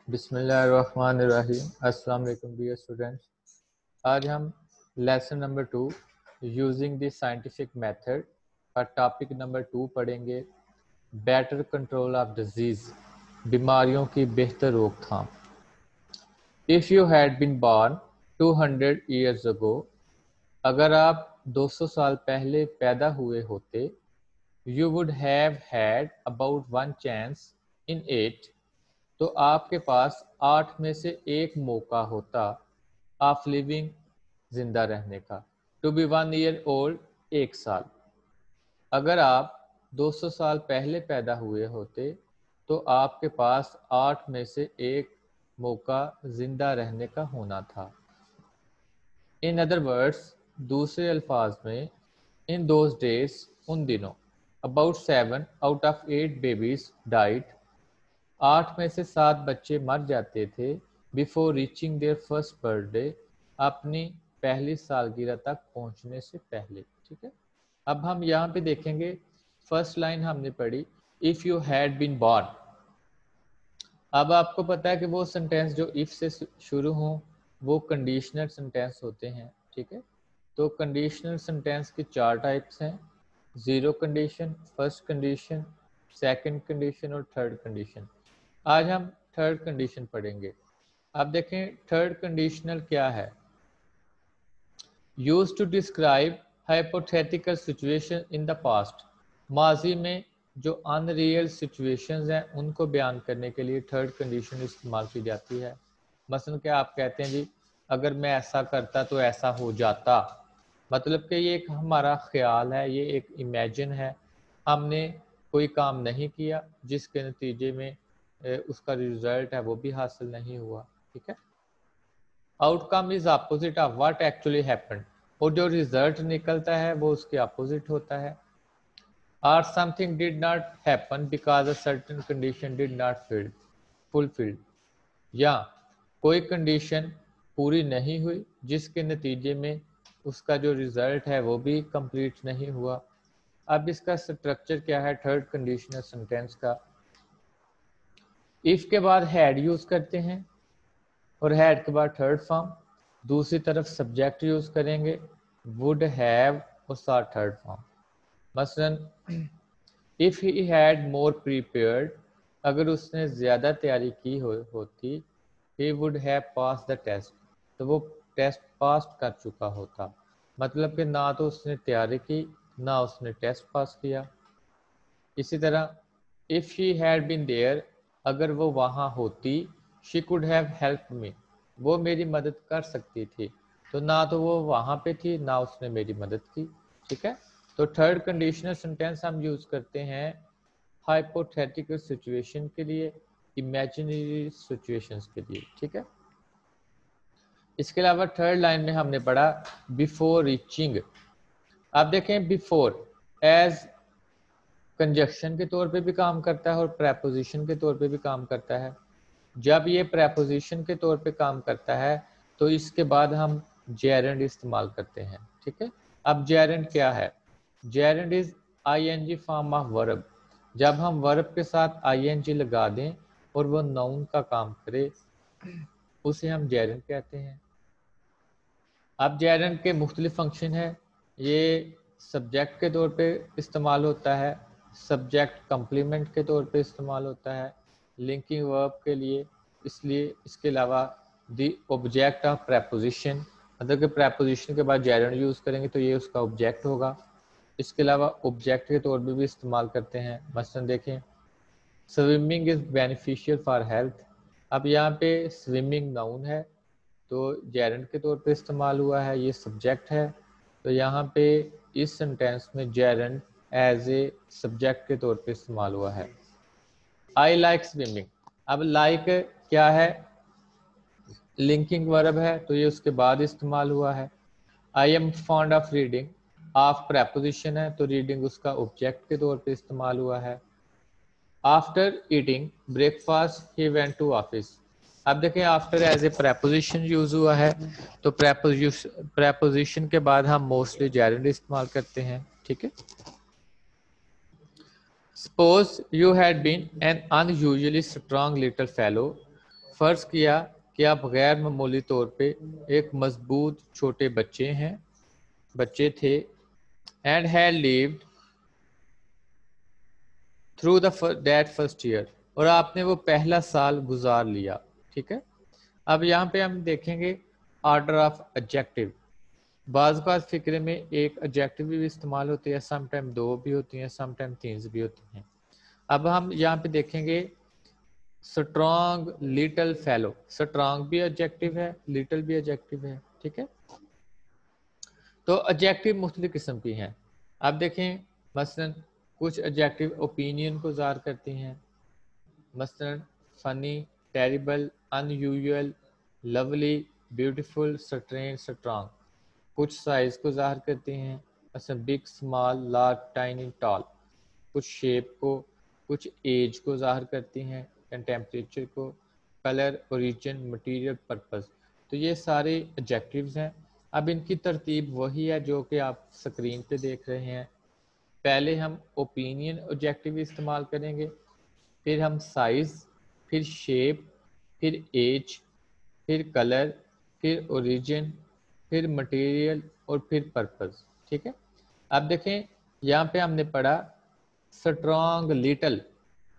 بسم اللہ الرحمن الرحیم. السلام علیکم ڈیئر اسٹوڈینٹس. آج ہم lesson number 2 using the scientific method اور ٹاپک نمبر 2 پڑھیں گے. بیٹر کنٹرول آف ڈیزیز، بیماریوں کی بہتر روک تھام. If you had been born 200 years ago, اگر آپ 200 سال پہلے پیدا ہوئے ہوتے، you would have had about 1 chance in 8، تو آپ کے پاس 8 میں سے ایک موقع ہوتا آف لیونگ، زندہ رہنے کا. ٹو بی 1 ایئر اولڈ، 1 سال. اگر آپ 200 سال پہلے پیدا ہوئے ہوتے تو آپ کے پاس 8 میں سے ایک موقع زندہ رہنے کا ہونا تھا. ان ادر ورڈس، دوسرے الفاظ میں، ان دوز ڈیز، ان دنوں، about 7 out of 8 babies died, 8 میں سے 7 بچے مر جاتے تھے before reaching their first birthday, اپنی پہلی سالگرہ تک پہنچنے سے پہلے. ٹھیک ہے، اب ہم یہاں پہ دیکھیں گے فرسٹ لائن ہم نے پڑھی if you had been born. اب آپ کو پتا ہے کہ وہ سنٹینس جو اف سے شروع ہوں وہ کنڈیشنل سنٹینس ہوتے ہیں. ٹھیک ہے، تو کنڈیشنل سنٹینس کی 4 ٹائپس ہیں: zero condition, first condition, second condition اور تھرڈ کنڈیشن. آج ہم تھرڈ کنڈیشن پڑھیں گے. اب دیکھیں تھرڈ کنڈیشنل کیا ہے. Use to describe hypothetical situation in the past, ماضی میں جو ان ریئل سچویشنز ہیں ان کو بیان کرنے کے لیے تھرڈ کنڈیشن استعمال کی جاتی ہے. مثلا کہ آپ کہتے ہیں جی اگر میں ایسا کرتا تو ایسا ہو جاتا، مطلب کہ یہ ایک ہمارا خیال ہے، یہ ایک امیجن ہے، ہم نے کوئی کام نہیں کیا جس کے نتیجے میں اس کا ریزلٹ ہے وہ بھی حاصل نہیں ہوا. ٹھیک ہے، out come is opposite of what actually happened, اور جو ریزلٹ نکلتا ہے وہ اس کے اپوزٹ ہوتا ہے. اور some thing did not happen because a certain condition did not fulfilled, یا کوئی کنڈیشن پوری نہیں ہوئی جس کے نتیجے میں اس کا جو ریزلٹ ہے وہ بھی کمپلیٹ نہیں ہوا. اب اس کا سٹرکچر کیا ہے تھرڈ کنڈیشنل سینٹینس کا. اف کے بعد ہیڈ یوز کرتے ہیں اور ہیڈ کے بعد تھرڈ فارم، دوسری طرف سبجیکٹ یوز کریں گے وڈ ہیو اور ساتھ تھرڈ فارم. مثلا if he had more prepared، اگر اس نے زیادہ تیاری کی ہوتی he would have passed the test، تو وہ ٹیسٹ پاس کر چکا ہوتا. مطلب کہ نہ تو اس نے تیاری کی نہ اس نے ٹیسٹ پاس کیا. اسی طرح if she had been there، اگر وہ وہاں ہوتی she could have helped me، وہ میری مدد کر سکتی تھی. تو نہ تو وہ وہاں پہ تھی نہ اس نے میری مدد کی. ٹھیک ہے، تو تھرڈ کنڈیشنل سینٹینس ہم یوز کرتے ہیں ہائپوتھیٹیکل سچویشن کے لیے، امیجنری سچویشنز کے لیے. ٹھیک ہے، اس کے علاوہ تھرڈ لائن میں ہم نے پڑھا بیفور ریچنگ. اب دیکھیں بیفور ایز کنجکشن کے طور پہ بھی کام کرتا ہے اور پریپوزیشن کے طور پہ بھی کام کرتا ہے. جب یہ پریپوزیشن کے طور پہ کام کرتا ہے تو اس کے بعد ہم جیرنڈ استعمال کرتے ہیں. ٹھیک ہے، اب جیرنڈ کیا ہے؟ Gerund is I N G form of verb. جب ہم ورب کے ساتھ آئی این جی لگا دیں اور وہ ناؤن کا کام کرے اسے ہم جیرنڈ کہتے ہیں. اب جیرنڈ کے مختلف فنکشن ہیں. یہ سبجیکٹ کے طور پہ استعمال ہوتا ہے، سبجیکٹ کمپلیمنٹ کے طور پہ استعمال ہوتا ہے، لنکنگ ورب کے لیے، اس لیے اس کے علاوہ دی آبجیکٹ آف پریپوزیشن، مطلب کہ پریپوزیشن کے بعد جیرنڈ یوز کریں گے تو یہ اس کا آبجیکٹ ہوگا. اس کے علاوہ آبجیکٹ کے طور پہ بھی استعمال کرتے ہیں. مثلا دیکھیں swimming is beneficial for health. اب یہاں پہ سوئمنگ ناؤن ہے تو جیرنڈ کے طور پہ استعمال ہوا ہے، یہ سبجیکٹ ہے، تو یہاں پہ اس سنٹینس میں جیرنڈ ایز اے سبجیکٹ کے طور پہ استعمال ہوا ہے. I like swimming. اب لائک کیا ہے؟ لنکنگ ورب ہے تو یہ اس کے بعد استعمال ہوا ہے. I am fond of reading, of preposition ہے تو ریڈنگ اس کا آبجیکٹ کے طور پہ استعمال ہوا ہے. After eating breakfast he went to office. اب دیکھیں after as a preposition use ہوا ہے تو پریپوزیشن کے بعد ہم موسٹلی جیرنڈ استعمال کرتے ہیں. ٹھیک ہے، suppose you had been an in usually strong little fellow, فرض کیا کہ آپ غیر معمولی طور پہ ایک مضبوط چھوٹے بچے تھے and had lived through that first year, اور آپ نے وہ پہلا سال گزار لیا. ٹھیک ہے. اب یہاں پہ ہم دیکھیں گے آرڈر آف ایڈجیکٹو. بعض اوقات فکرے میں ایک ایڈجیکٹو بھی استعمال ہوتی ہے, سم ٹائم 2 بھی ہوتی ہیں, سم ٹائم 3 بھی ہوتی ہیں. اب ہم یہاں پہ دیکھیں گے اسٹرانگ لٹل فیلو. اسٹرانگ بھی ایڈجیکٹو ہے, لٹل بھی ایڈجیکٹو ہے. ٹھیک ہے. تو ایڈجیکٹو مختلف قسم کی ہیں. اب دیکھیں مثلا کچھ ایڈجیکٹو اوپینین کو ظاہر کرتی ہیں, مثلا funny, terrible, unusual, lovely, beautiful, strange, strong. کچھ سائز کو ظاہر کرتی ہیں, مثلا big, small, large, tiny, tall. کچھ شیپ کو, کچھ ایج کو ظاہر کرتی ہیں, ٹیمپریچر کو, کلر, اوریجن, مٹیریل, پرپز. تو یہ سارے ایڈجیکٹیوز ہیں. اب ان کی ترتیب وہی ہے جو کہ آپ اسکرین پہ دیکھ رہے ہیں. پہلے ہم اوپینین ایڈجیکٹیو استعمال کریں گے, پھر ہم سائز, پھر شیپ, پھر ایج, پھر کلر, پھر اوریجن, پھر مٹیریل اور پھر پرپز. ٹھیک ہے. اب دیکھیں یہاں پہ ہم نے پڑھا اسٹرانگ لٹل.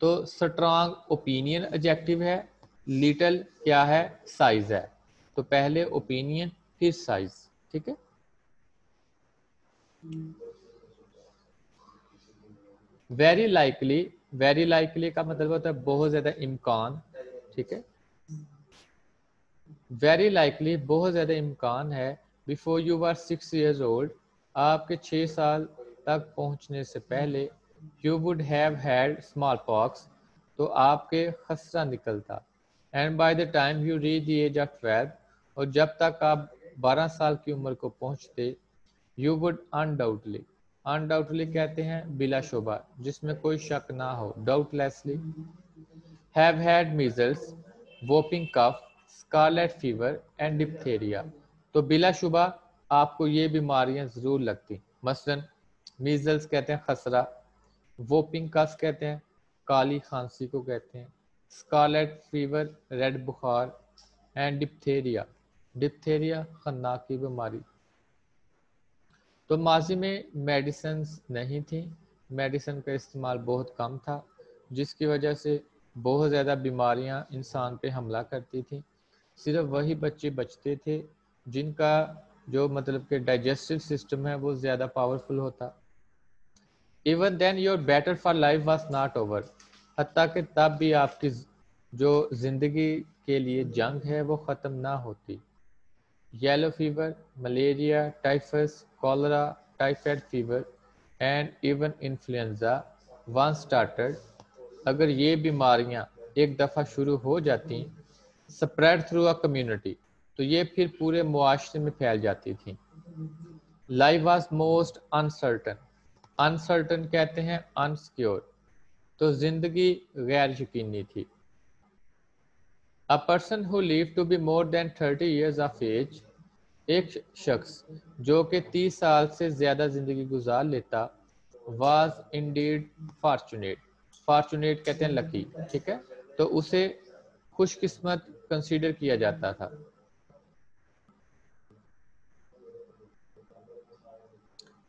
تو اسٹرانگ اوپینین ایڈجیکٹیو ہے, لٹل کیا ہے, سائز ہے. تو پہلے اوپینین پھر سائز. ٹھیک ہے. ویری لائکلی کا مطلب ہوتا ہے بہت زیادہ امکان. ٹھیک ہے. ویری لائکلی بہت زیادہ امکان ہے. Before you are 6 years old, آپ کے 6 سال تک پہنچنے سے پہلے, you would have had smallpox, تو آپ کے خسرہ نکلتا. And by the time you reach the age of 12, اور جب تک آپ 12 سال کی عمر کو پہنچتے, یو وڈ انڈاؤٹلی کہتے ہیں بلا شبہ, جس میں کوئی شک نہ ہو, doubtlessly. Have had measles, whooping cough, scarlet fever and diphtheria. تو بلا شبہ آپ کو یہ بیماریاں ضرور لگتی. مثلا میزلس کہتے ہیں خسرہ, ووپنگ کف کہتے ہیں کالی کھانسی کو کہتے ہیں, اسکارلیٹ فیور ریڈ بخار, اینڈ ڈپتھیریا خناق کی بیماری. تو ماضی میں میڈیسنز نہیں تھیں, میڈیسن کا استعمال بہت کم تھا, جس کی وجہ سے بہت زیادہ بیماریاں انسان پہ حملہ کرتی تھیں. صرف وہی بچے بچتے تھے جن کا جو مطلب کہ ڈائجسٹو سسٹم ہے وہ زیادہ پاورفل ہوتا. Even then your battle for life was not over, حتیٰ کہ تب بھی آپ کی جو زندگی کے لیے جنگ ہے وہ ختم نہ ہوتی. Yellow fever, malaria, typhus, cholera, typhoid fever and even influenza when started. اگر یہ بیماریاں ایک دفعہ شروع ہو جاتی, سپریڈ تھرو اے کمیونٹی, تو یہ پھر پورے معاشرے میں پھیل جاتی تھیں. لائف واز موسٹ انسرٹن کہتے ہیں انسیکیور, تو زندگی غیر یقینی تھی. A person who lived to be more than 30 years of age, ایک شخص جو کہ 30 سال سے زیادہ زندگی گزار لیتا, was indeed fortunate کہتے ہیں لکی. ٹھیک ہے. تو اسے خوش قسمت کنسیڈر کیا جاتا تھا.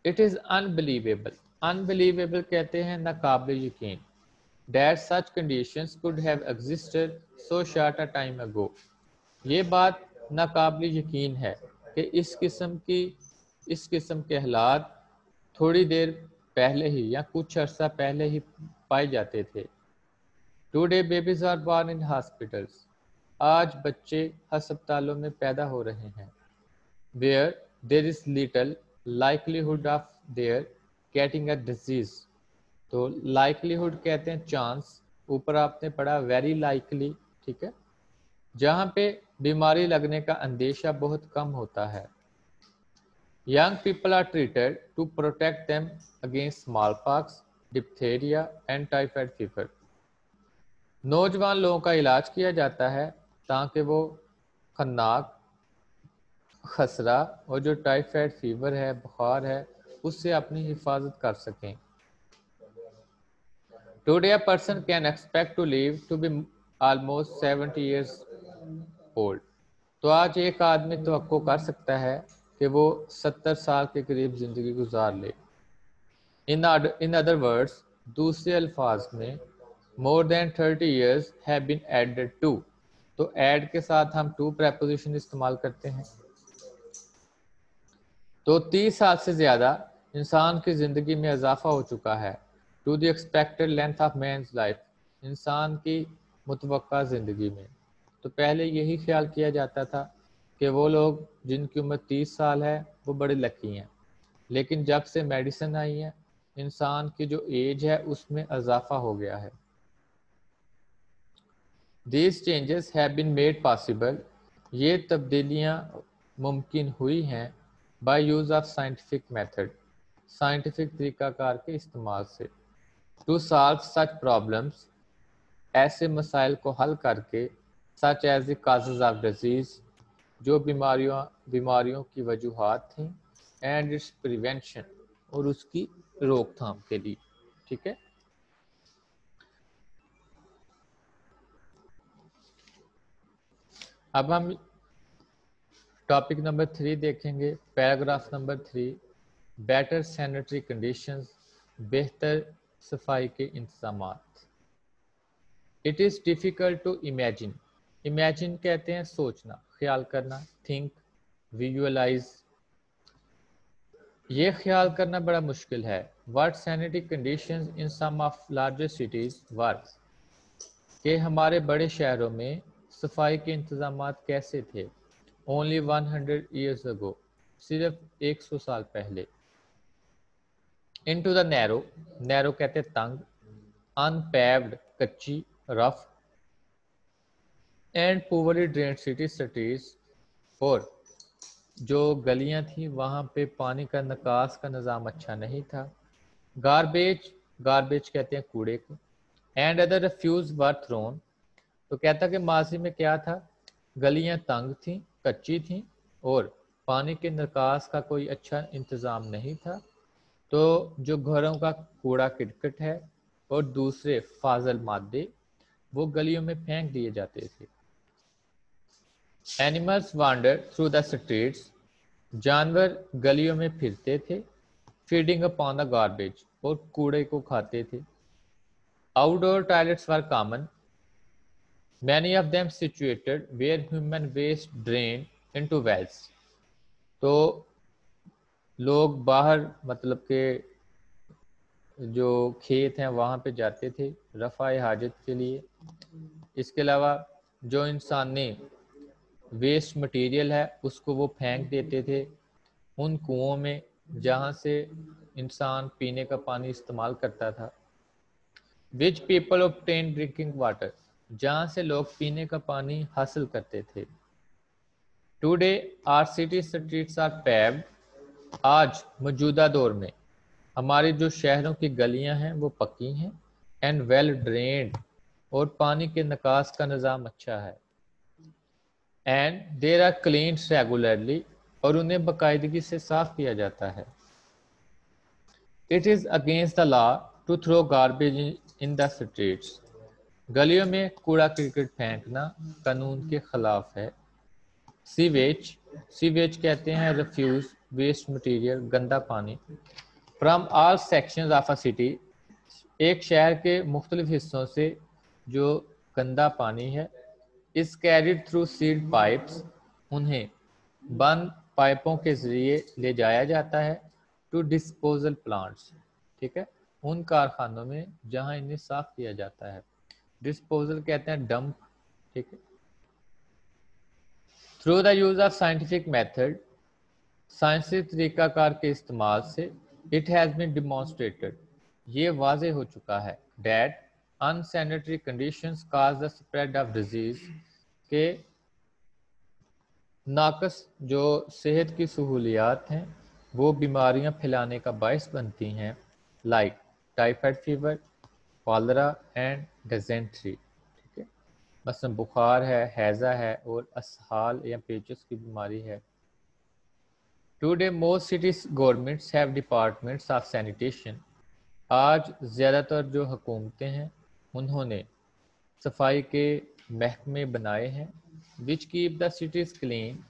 It is unbelievable کہتے ہیں ناقابل یقین, that such conditions could have existed so short a time ago. یہ بات ناقابل یقین ہے کہ اس قسم کے حالات تھوڑی دیر پہلے ہی یا کچھ عرصہ پہلے ہی پائے جاتے تھے. Today babies are born in hospitals. آج بچے ہسپتالوں میں پیدا ہو رہے ہیں. Where there is little likelihood of their getting a disease. تو likelihood کہتے ہیں چانس, اوپر آپ نے پڑھا very likely. ٹھیک ہے. جہاں پہ بیماری لگنے کا اندیشہ بہت کم ہوتا ہے. Young people are treated to protect them against smallpox, diphtheria and typhoid fever. نوجوان لوگوں کا علاج کیا جاتا ہے تاکہ وہ خناق, خسرہ اور جو ٹائیفائڈ فیور ہے, بخار ہے, اس سے اپنی حفاظت کر سکیں. Today a person can expect to live to be almost 70 years old. تو آج ایک آدمی توقع کر سکتا ہے کہ وہ 70 سال کے قریب زندگی گزار لے. In other words, دوسرے الفاظ میں more than 30 years have been added to. تو add کے ساتھ ہم to preposition استعمال کرتے ہیں. تو 30 سال سے زیادہ انسان کی زندگی میں اضافہ ہو چکا ہے. to the expected length of man's life. انسان کی متوقع زندگی میں. تو پہلے یہی خیال کیا جاتا تھا کہ وہ لوگ جن کی عمر 30 سال ہے وہ بڑے لکی ہیں. لیکن جب سے میڈیسن آئی ہے انسان کی جو ایج ہے اس میں اضافہ ہو گیا ہے. These changes have been made possible. یہ تبدیلیاں ممکن ہوئی ہیں by use of scientific method. Scientific طریقہ کار کے استعمال سے. To solve such problems. ایسے مسائل کو حل کر کے such as the causes of disease. جو بیماریوں کی وجوہات تھیں and its prevention. اور اس کی روک تھام کے لیے. ٹھیک ہے. اب ہم ٹاپک نمبر 3 دیکھیں گے. Paragraph number 3. Better sanitary conditions. بہتر صفائی کے انتظامات. It is difficult to imagine. Imagine کہتے ہیں سوچنا، خیال کرنا. Think, visualise. یہ خیال کرنا بڑا مشکل ہے. What sanitary conditions in some of larger cities were. کہ ہمارے بڑے شہروں میں صفائی کے انتظامات کیسے تھے. only 100 years ago. صرف 100 سال پہلے. into the narrow. narrow کہتے ہیں تنگ. unpaved کچی، رف. and poorly drained city streets. اور جو گلیاں تھیں وہاں پہ پانی کا نکاس کا نظام اچھا نہیں تھا. گاربیج کہتے ہیں کوڑے کو. And other refuse were thrown. تو کہتا کہ ماضی میں کیا تھا، گلیاں تنگ تھیں، کچی تھیں اور پانی کے نکاس کا کوئی اچھا انتظام نہیں تھا. تو جو گھروں کا کوڑا کرکٹ ہے اور دوسرے فاضل مادے وہ گلیوں میں پھینک دیے جاتے تھے. Animals wandered through the streets. جانور گلیوں میں پھرتے تھے. Feeding upon the garbage. اور کوڑے کو کھاتے تھے. Outdoor toilets were common. Many of them situated where human waste drained into wells. تو لوگ باہر مطلب کہ جو کھیت ہیں وہاں پہ جاتے تھے رفع حاجت کے لیے. اس کے علاوہ جو انسانی ویسٹ مٹیریل ہے اس کو وہ پھینک دیتے تھے ان کنوؤں میں جہاں سے انسان پینے کا پانی استعمال کرتا تھا. which people obtain drinking water. جہاں سے لوگ پینے کا پانی حاصل کرتے تھے. Today our city streets are paved. آج موجودہ دور میں ہماری جو شہروں کی گلیاں ہیں وہ پکی ہیں. and well drained. اور پانی کے نکاس کا نظام اچھا ہے. and there are cleaned regularly. اور انہیں باقاعدگی سے صاف کیا جاتا ہے. It is against the law to throw garbage in the streets. گلیوں میں کوڑا کرکٹ پھینکنا قانون کے خلاف ہے. سیویج کہتے ہیں ریفیوز ویسٹ مٹیریل، گندا پانی. From all sections of a city. ایک شہر کے مختلف حصوں سے جو گندا پانی ہے is carried through sealed pipes. انہیں بند پائپوں کے ذریعے لے جایا جاتا ہے to disposal plants. ٹھیک ہے، ان کارخانوں میں جہاں انہیں صاف کیا جاتا ہے. ڈسپوزل کہتے ہیں ڈمپ. ٹھیک ہے. through the use of scientific method. سائنسی طریقہ کار کے استعمال سے it has been demonstrated. یہ واضح ہو چکا ہے that unsanitary conditions cause the spread of disease. کہ ناقص جو صحت کی سہولیات ہیں وہ بیماریاں پھیلانے کا باعث بنتی ہیں. Like typhoid fever, cholera and dysentery. ٹھیک ہے، مثلا بخار ہے، ہیضہ ہے اور اسہال یا پیچس کی بیماری ہے. Today most cities governments have departments of sanitation. آج زیادہ تر جو حکومتیں ہیں انہوں نے صفائی کے محکمے بنائے ہیں. which keep the cities clean,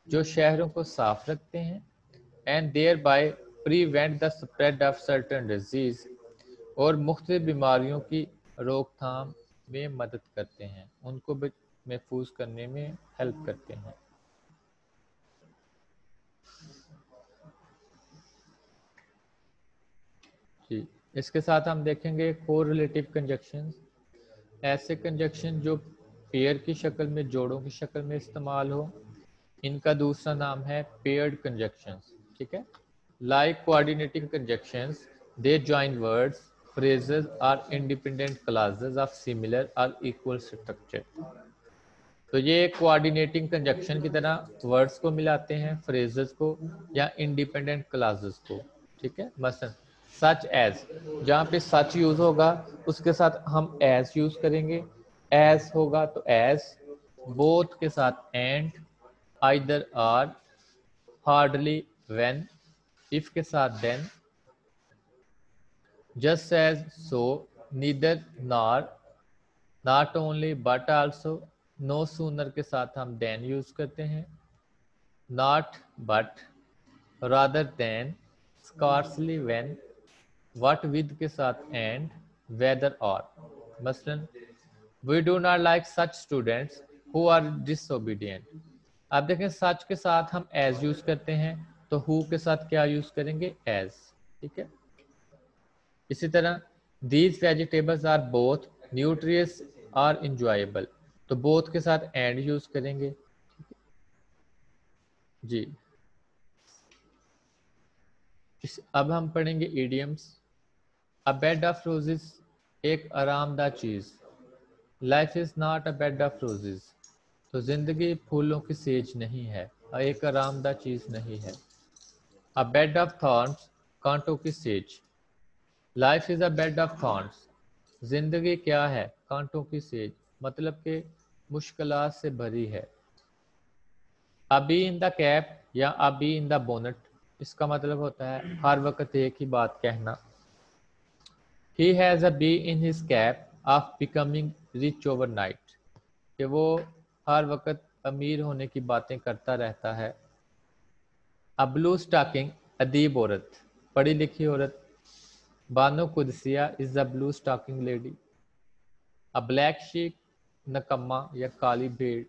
جو شہروں کو صاف رکھتے ہیں, and thereby prevent the spread of certain disease, اور مختلف بیماریوں کی روک تھام میں مدد کرتے ہیں, ان کو بھی محفوظ کرنے میں ہیلپ کرتے ہیں. جی اس کے ساتھ ہم دیکھیں گے کوریلیٹو کنجکشنز, ایسے کنجکشن جو پیئر کی شکل میں, جوڑوں کی شکل میں استعمال ہو, ان کا دوسرا نام ہے پیئرڈ کنجکشنز. ٹھیک ہے, like coordinating conjunctions, they join words, phrases or independent clauses of similar or equal structure. تو یہ کوآرڈینیٹنگ کنجکشن کی طرح ورڈز کو ملاتے ہیں, phrases کو یا انڈیپینڈنٹ کلازز کو. ٹھیک ہے, مثلا سچ ایز, جہاں پہ سچ یوز ہوگا اس کے ساتھ ہم ایز یوز کریں گے, ایز ہوگا تو ایز, بوتھ کے ساتھ and, either or, hardly when, if کے ساتھ دین, just as so, neither nor, not only but also, no sooner کے ساتھ ہم than یوز کرتے ہیں, not but, rather than, scarcely when, what with کے ساتھ and, whether or. مثلاً we do not like such students who are disobedient. آپ دیکھیں سچ کے ساتھ ہم as یوز کرتے ہیں تو who کے ساتھ کیا یوز کریں گے, as. ٹھیک ہے, اسی طرح these vegetables are both nutritious or enjoyable, تو both کے ساتھ and یوز کریں گے. جی اب ہم پڑھیں گے idioms. A bed of roses, ایک آرام دہ چیز. Life is not a bed of roses, تو زندگی پھولوں کی سیج نہیں ہے, ایک آرام دہ چیز نہیں ہے. A bed of thorns, کانٹوں کی سیج. Life is a bed of thorns, زندگی کیا ہے, کانٹوں کی سیج, مطلب کہ مشکلات سے بھری ہے. A bee in the cap یا a bee in the bonnet, اس کا مطلب ہوتا ہے ہر وقت ایک ہی بات کہنا. He has a bee in his cap of becoming rich overnight, کہ وہ ہر وقت امیر ہونے کی باتیں کرتا رہتا ہے. A blue stocking, ادیب عورت, پڑھی لکھی عورت. Bano Qudsia is a blue stocking lady. A black sheep, نکما یا کالی بھیڑ.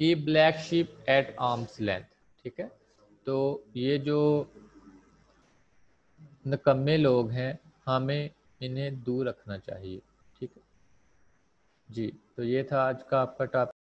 Keep black sheep at arm's length. ٹھیک ہے, تو یہ جو نکمے لوگ ہیں ہمیں انہیں دور رکھنا چاہیے. ٹھیک ہے جی, تو یہ تھا آج کا آپ کا ٹاپک.